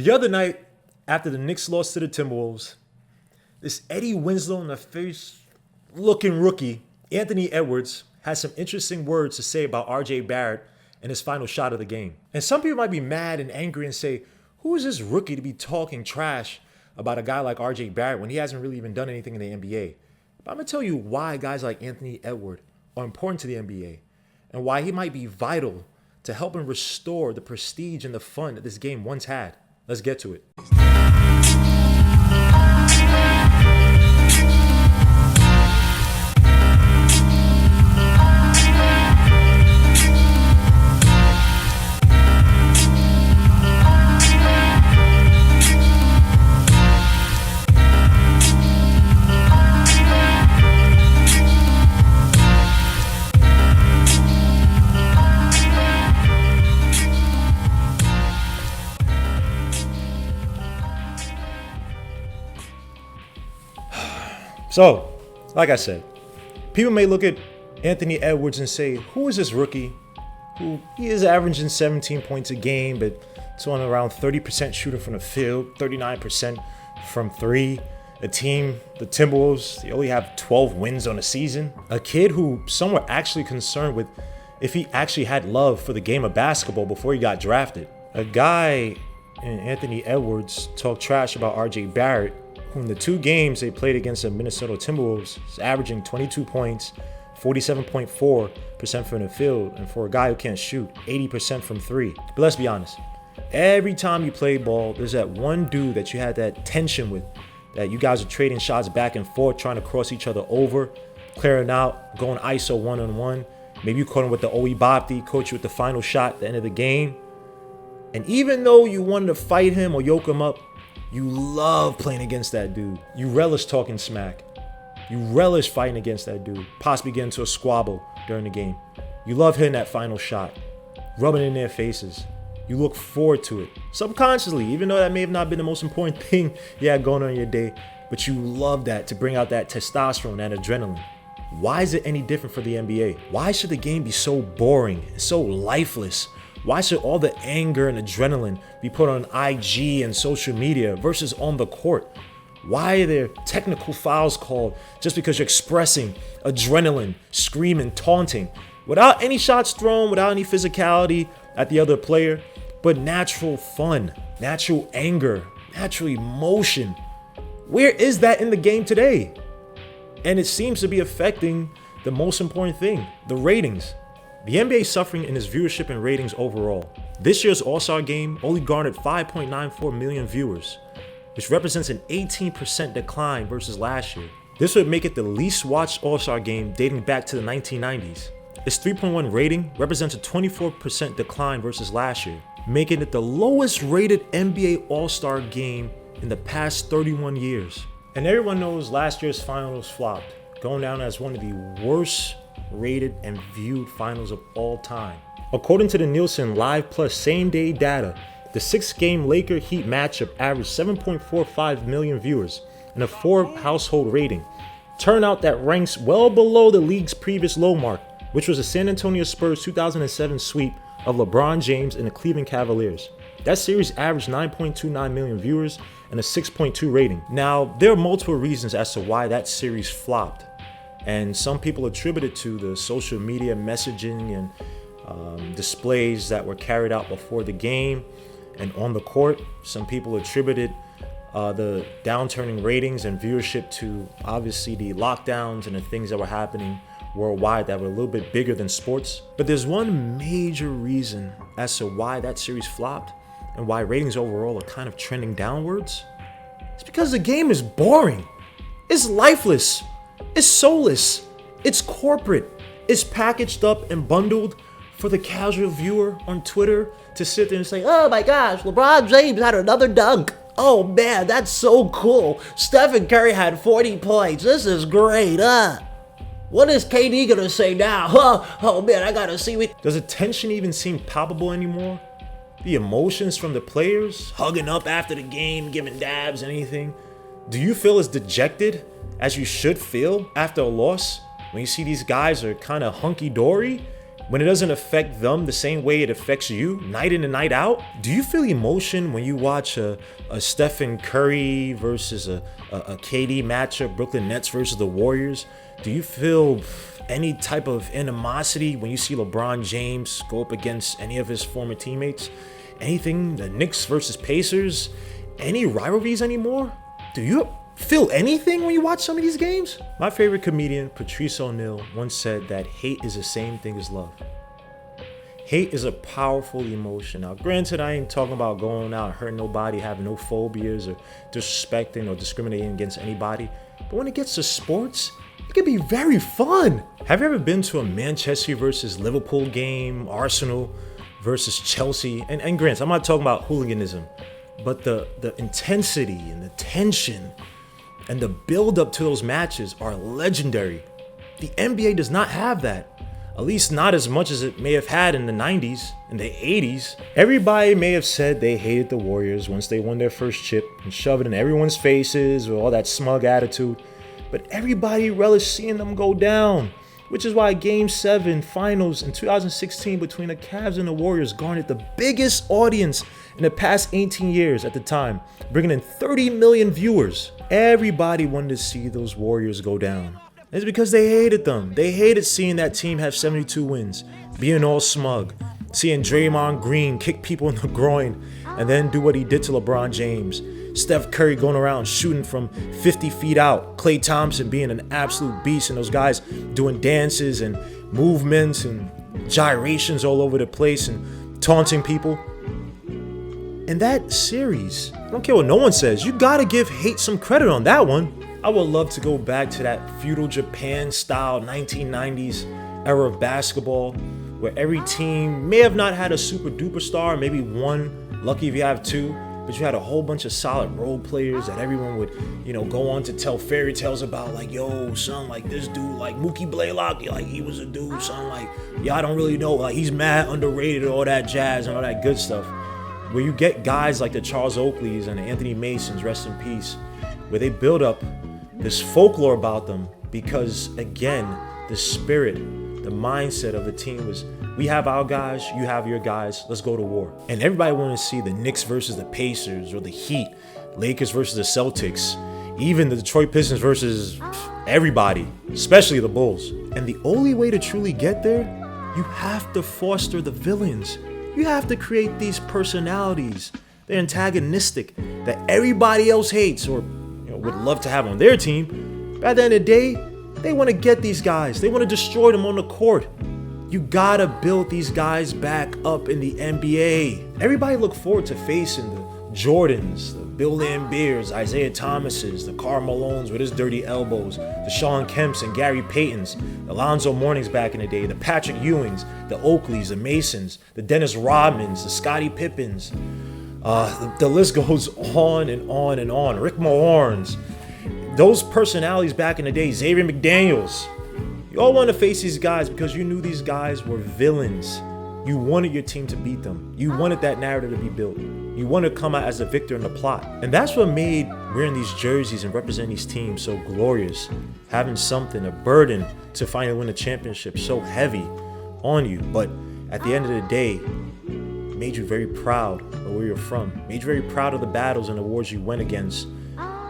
The other night, after the Knicks lost to the Timberwolves, this Eddie Winslow in the face looking rookie, Anthony Edwards, has some interesting words to say about RJ Barrett and his final shot of the game. And some people might be mad and angry and say, who is this rookie to be talking trash about a guy like RJ Barrett when he hasn't really even done anything in the NBA? But I'm going to tell you why guys like Anthony Edwards are important to the NBA and why he might be vital to helping restore the prestige and the fun that this game once had. Let's get to it. So, like I said, people may look at Anthony Edwards and say, who is this rookie who he is averaging 17 points a game, but it's on around 30% shooting from the field, 39% from three. A team, the Timberwolves, they only have 12 wins on the season. A kid who some were actually concerned with if he actually had love for the game of basketball before he got drafted. A guy in Anthony Edwards talked trash about RJ Barrett, who in the 2 games they played against the Minnesota Timberwolves is averaging 22 points, 47.4% from the field, and for a guy who can't shoot, 80% from three. But let's be honest, every time you play ball, there's that one dude that you had that tension with, that you guys are trading shots back and forth, trying to cross each other over, clearing out, going ISO one-on-one. Maybe you caught him with the Owe Bopti, coach you with the final shot at the end of the game. And even though you wanted to fight him or yoke him up, you love playing against that dude. You relish talking smack. You relish fighting against that dude, possibly getting into a squabble during the game. You love hitting that final shot, rubbing it in their faces. You look forward to it subconsciously, even though that may have not been the most important thing you had going on in your day, but you love that to bring out that testosterone, that adrenaline. Why is it any different for the NBA? Why should the game be so boring, so lifeless? Why should all the anger and adrenaline be put on IG and social media versus on the court? Why are there technical fouls called just because you're expressing adrenaline, screaming, taunting, without any shots thrown, without any physicality at the other player, but natural fun, natural anger, natural emotion? Where is that in the game today? And it seems to be affecting the most important thing, the ratings. The NBA is suffering in its viewership and ratings overall. This year's All-Star Game only garnered 5.94 million viewers, which represents an 18% decline versus last year. This would make it the least watched All-Star Game dating back to the 1990s. Its 3.1 rating represents a 24% decline versus last year, making it the lowest rated NBA All-Star Game in the past 31 years. And everyone knows last year's finals flopped, going down as one of the worst rated and viewed finals of all time. According to the Nielsen Live Plus same-day data, the 6-game Laker Heat matchup averaged 7.45 million viewers and a 4 household rating, turnout that ranks well below the league's previous low mark, which was the San Antonio Spurs 2007 sweep of LeBron James and the Cleveland Cavaliers. That series averaged 9.29 million viewers and a 6.2 rating. Now, there are multiple reasons as to why that series flopped. And some people attribute it to the social media messaging and displays that were carried out before the game and on the court. Some people attributed the downturning ratings and viewership to obviously the lockdowns and the things that were happening worldwide that were a little bit bigger than sports. But there's one major reason as to why that series flopped and why ratings overall are kind of trending downwards. It's because the game is boring. It's lifeless. It's soulless, it's corporate, it's packaged up and bundled for the casual viewer on Twitter to sit there and say, oh my gosh, LeBron James had another dunk. Oh man, that's so cool. Stephen Curry had 40 points. This is great, What is KD gonna say now? Oh man, I gotta see what. Does the tension even seem palpable anymore? The emotions from the players, hugging up after the game, giving dabs, anything. Do you feel as dejected as you should feel after a loss when you see these guys are kind of hunky-dory? when it doesn't affect them the same way it affects you night in and night out? Do you feel emotion when you watch a Stephen Curry versus a KD matchup, Brooklyn Nets versus the Warriors? Do you feel any type of animosity when you see LeBron James go up against any of his former teammates? Anything, the Knicks versus Pacers? Any rivalries anymore? Do you feel anything when you watch some of these games? My favorite comedian, Patrice O'Neal, once said that hate is the same thing as love. Hate is a powerful emotion. Now, granted, I ain't talking about going out and hurting nobody, having no phobias or disrespecting or discriminating against anybody. But when it gets to sports, it can be very fun. Have you ever been to a Manchester versus Liverpool game, Arsenal versus Chelsea? And granted, I'm not talking about hooliganism, but the intensity and the tension and the build up to those matches are legendary. The NBA does not have that. At least not as much as it may have had in the 90s, in the 80s. Everybody may have said they hated the Warriors once they won their first chip and shoved it in everyone's faces with all that smug attitude. But everybody relished seeing them go down, which is why Game 7 finals in 2016 between the Cavs and the Warriors garnered the biggest audience in the past 18 years at the time, bringing in 30 million viewers. Everybody wanted to see those Warriors go down. It's because they hated them. They hated seeing that team have 72 wins, being all smug, seeing Draymond Green kick people in the groin and then do what he did to LeBron James. Steph Curry going around shooting from 50 feet out. Klay Thompson being an absolute beast, and those guys doing dances and movements and gyrations all over the place and taunting people. In that series, I don't care what no one says, you gotta give hate some credit on that one. I would love to go back to that feudal Japan style 1990s era of basketball where every team may have not had a super duper star, maybe one, lucky if you have two, but you had a whole bunch of solid role players that everyone would, go on to tell fairy tales about, like, yo, son, like this dude, like Mookie Blaylock, like he was a dude, son, like, yeah, I don't really know, like he's mad underrated, all that jazz and all that good stuff. Where you get guys like the Charles Oakleys and the Anthony Masons, rest in peace, where they build up this folklore about them because, again, the spirit, the mindset of the team was, we have our guys, you have your guys, let's go to war. And everybody wanted to see the Knicks versus the Pacers or the Heat, Lakers versus the Celtics, even the Detroit Pistons versus everybody, especially the Bulls. And the only way to truly get there, you have to foster the villains. You have to create these personalities. They're antagonistic, that everybody else hates or would love to have on their team. But at the end of the day, they want to get these guys. They want to destroy them on the court. You gotta build these guys back up in the NBA. Everybody look forward to facing the Jordans, the Bill Lambiers, Isaiah Thomases, the Karl Malones with his dirty elbows, the Sean Kemps and Gary Paytons, the Alonzo Mournings back in the day, the Patrick Ewings, the Oakleys, the Masons, the Dennis Rodmans, the Scottie Pippens. The list goes on and on and on. Rick Mahorns, those personalities back in the day, Xavier McDaniels. You all want to face these guys because you knew these guys were villains. You wanted your team to beat them. You wanted that narrative to be built. You wanted to come out as a victor in the plot. And that's what made wearing these jerseys and representing these teams so glorious. Having something, a burden to finally win a championship so heavy on you. But at the end of the day, made you very proud of where you're from. Made you very proud of the battles and the wars you went against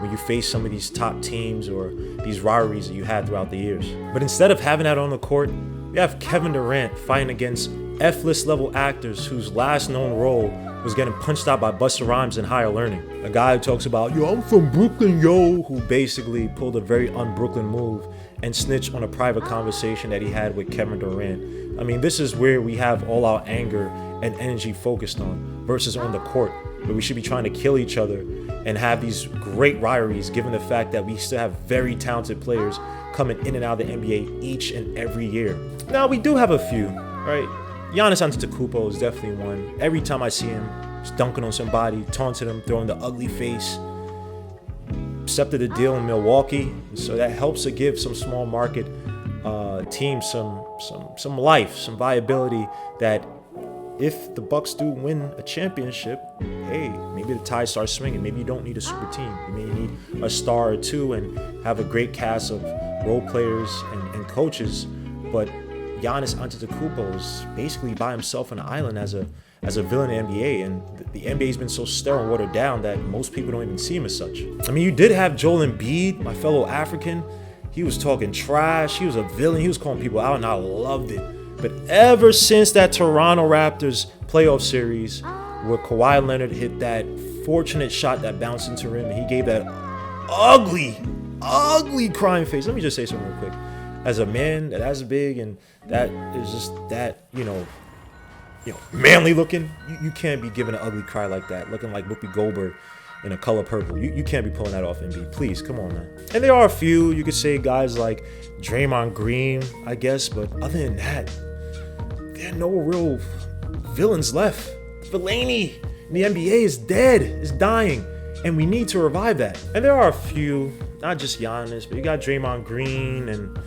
when you face some of these top teams or these rivalries that you had throughout the years. But instead of having that on the court, we have Kevin Durant fighting against F-list level actors whose last known role was getting punched out by Busta Rhymes in Higher Learning. A guy who talks about, yo, I'm from Brooklyn, yo, who basically pulled a very un-Brooklyn move and snitched on a private conversation that he had with Kevin Durant. I mean, this is where we have all our anger and energy focused on versus on the court, where we should be trying to kill each other and have these great rivalries, given the fact that we still have very talented players coming in and out of the NBA each and every year. Now, we do have a few, right? Giannis Antetokounmpo is definitely one. Every time I see him, he's dunking on somebody, taunting them, throwing the ugly face. Accepted a deal in Milwaukee, so that helps to give some small market teams some life, some viability, that if the Bucks do win a championship, hey, maybe the tide starts swinging. Maybe you don't need a super team. You may need a star or two and have a great cast of role players and coaches, but Giannis Antetokounmpo is basically by himself on an island as a villain in the NBA, and the NBA's been so sterile and watered down that most people don't even see him as such. I mean, you did have Joel Embiid, my fellow African. He was talking trash. He was a villain. He was calling people out, and I loved it. But ever since that Toronto Raptors playoff series where Kawhi Leonard hit that fortunate shot that bounced into rim, and he gave that ugly crying face. Let me just say something real quick. As a man that's big and that is just that, manly looking, you can't be giving an ugly cry like that, looking like Whoopi Goldberg in a color purple. You can't be pulling that off, MB. Please, come on, man. And there are a few, you could say guys like Draymond Green, I guess, but other than that, there are no real villains left. Villainy in the NBA is dead, is dying, and we need to revive that. And there are a few, not just Giannis, but you got Draymond Green and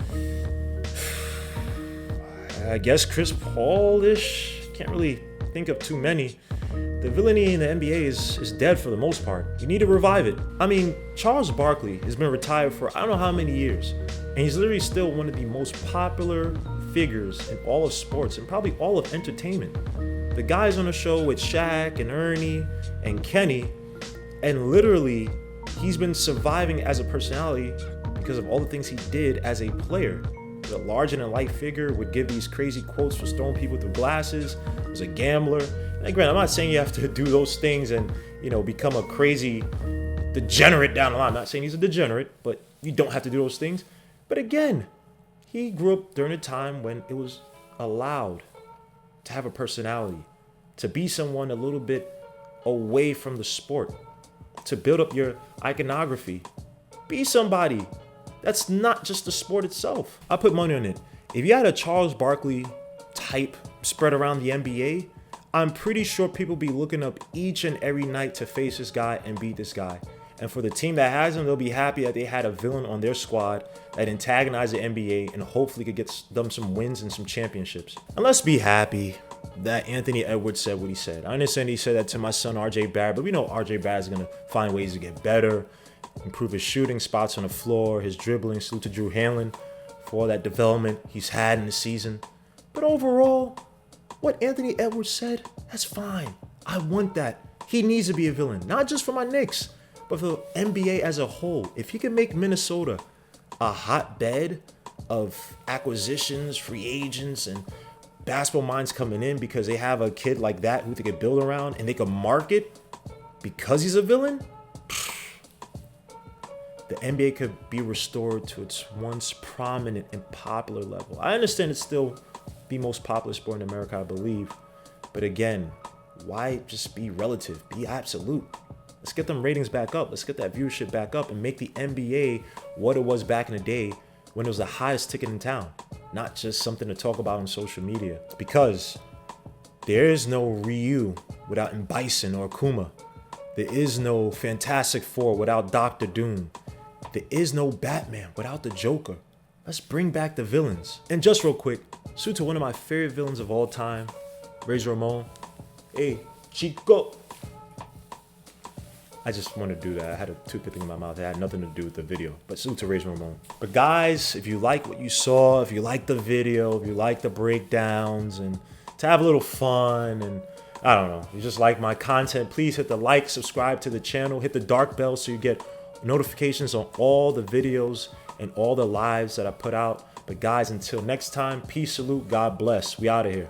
I guess Chris Paul-ish. Can't really think of too many. The villainy in the NBA is dead for the most part. You need to revive it. I mean, Charles Barkley has been retired for I don't know how many years, and he's literally still one of the most popular figures in all of sports and probably all of entertainment. The guys on the show with Shaq and Ernie and Kenny, and literally he's been surviving as a personality because of all the things he did as a player. The larger-than-life figure would give these crazy quotes for throwing people through glasses. Was a gambler. And granted, I'm not saying you have to do those things and become a crazy degenerate down the line. I'm not saying he's a degenerate, but you don't have to do those things. But again, he grew up during a time when it was allowed to have a personality, to be someone a little bit away from the sport, to build up your iconography. Be somebody that's not just the sport itself. I put money on it. If you had a Charles Barkley type spread around the NBA, I'm pretty sure people be looking up each and every night to face this guy and beat this guy. And for the team that has him, they'll be happy that they had a villain on their squad that antagonized the NBA and hopefully could get them some wins and some championships. And let's be happy that Anthony Edwards said what he said. I understand he said that to my son RJ Barrett, but we know RJ Barrett is going to find ways to get better, improve his shooting, spots on the floor, his dribbling. Salute to Drew Hanlon for all that development he's had in the season. But overall, what Anthony Edwards said, that's fine. I want that. He needs to be a villain, not just for my Knicks, but for the NBA as a whole. If he can make Minnesota a hotbed of acquisitions, free agents, and basketball minds coming in because they have a kid like that who they could build around and they could market because he's a villain, the NBA could be restored to its once prominent and popular level. I understand it's still the most popular sport in America, I believe. But again, why just be relative? Be absolute. Let's get them ratings back up. Let's get that viewership back up and make the NBA what it was back in the day when it was the highest ticket in town. Not just something to talk about on social media. Because there is no Ryu without Bison or Akuma. There is no Fantastic Four without Dr. Doom. There is no Batman without the Joker. Let's bring back the villains. And just real quick, salute to one of my favorite villains of all time, Razor Ramon. Hey, Chico. I just wanted to do that. I had a toothpick in my mouth. It had nothing to do with the video. But salute to Razor Ramon. But guys, if you like what you saw, if you like the video, if you like the breakdowns, and to have a little fun, and I don't know, if you just like my content, please hit the like, subscribe to the channel, hit the dark bell so you get notifications on all the videos and all the lives that I put out. But guys, until next time, peace, salute, God bless. We out of here.